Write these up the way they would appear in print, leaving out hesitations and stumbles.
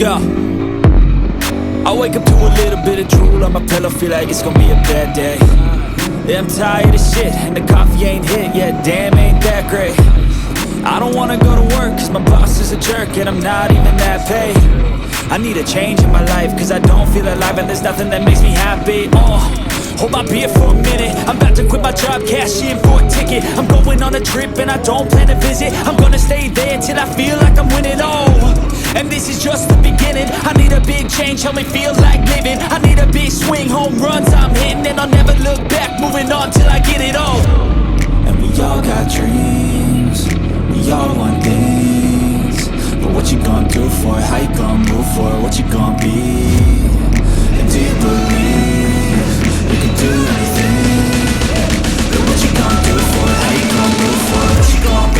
go. I wake up to a little bit of drool on my pillow, feel like it's gonna be a bad day. Yeah, I'm tired of shit, and the coffee ain't hit yet, damn, ain't that great. I don't wanna go to work, cause my boss is a jerk, and I'm not even that paid. I need a change in my life, cause I don't feel alive, and there's nothing that makes me happy. Hold my beer for a minute, I'm about to quit my job, cash in for a ticket. I'm going on a trip and I don't plan to visit. I'm gonna stay there till I feel like I'm winning, and this is just the beginning. I need a big change, help me feel like living. I need a big swing, home runs I'm hitting, and I'll never look back, moving on till I get it all. And we all got dreams, we all want things, but what you gonna do for it? How you gonna move for it? What you gonna be? And do you believe you can do anything? But what you gonna do for it? How you gonna move for it? What you gonna be?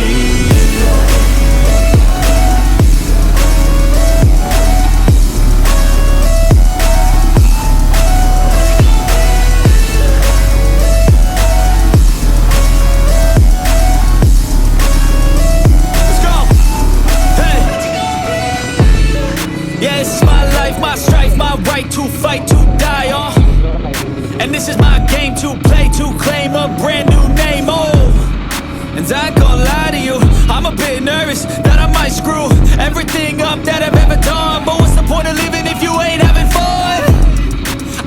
To fight, to die, and this is my game to play, to claim a brand new name, and I ain't gonna lie to you, I'm a bit nervous that I might screw everything up that I've ever done. But what's the point of living if you ain't having fun?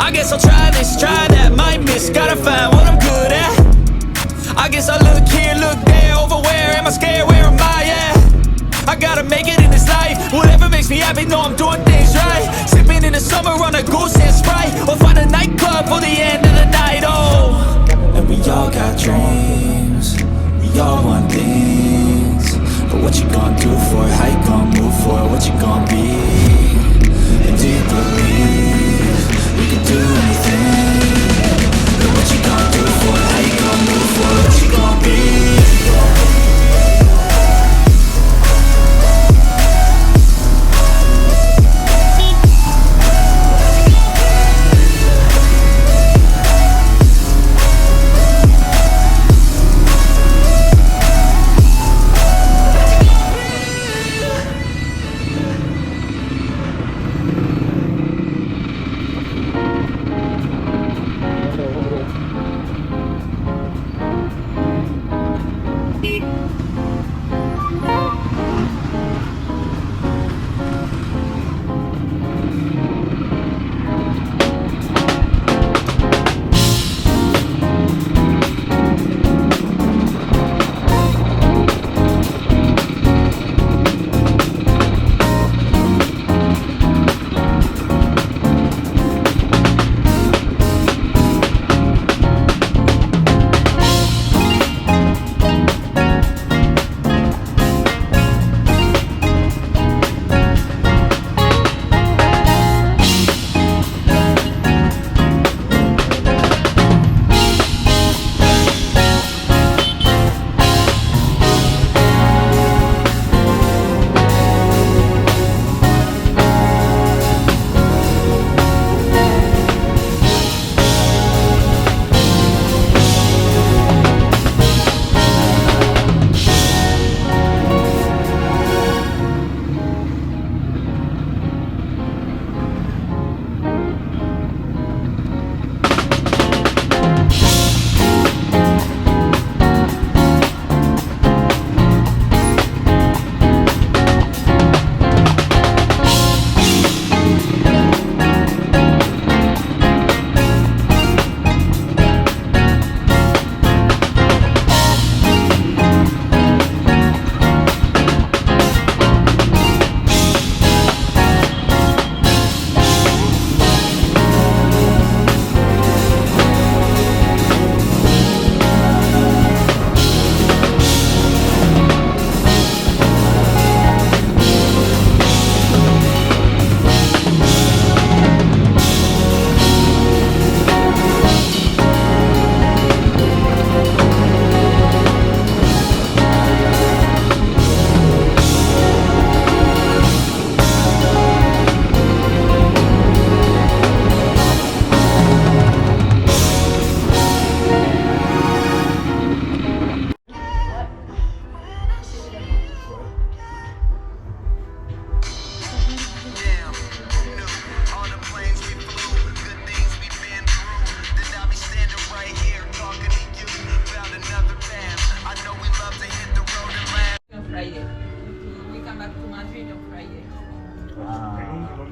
I guess I'll try this, try that, might miss, gotta find what I'm good at. I guess I look here, look there, over where am I scared, where am I at? I gotta make it in this life, whatever makes me happy, know I'm doing things right. Sipping in the summer on a goose and Sprite, or find a nightclub for the end of the night, And we all got dreams, we all want things, but what you gonna do for it? How you gonna move for it? What you gonna be? And do you believe you can do anything? But what you gonna do for it? How you gonna move for it? What you gonna be?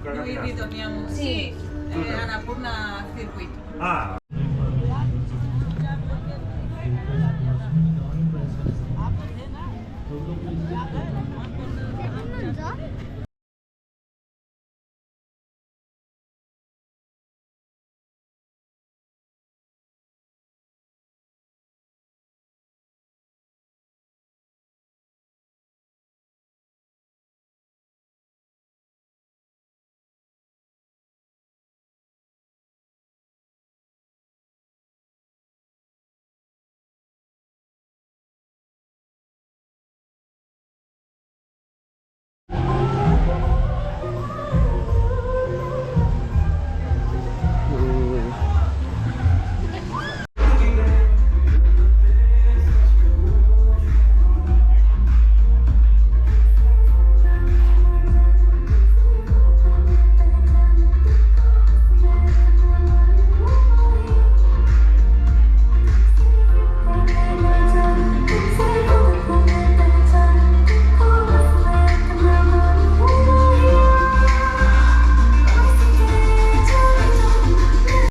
Noi ritorniamo, sì, a Annapurna Circuit. Ah. Mangiare?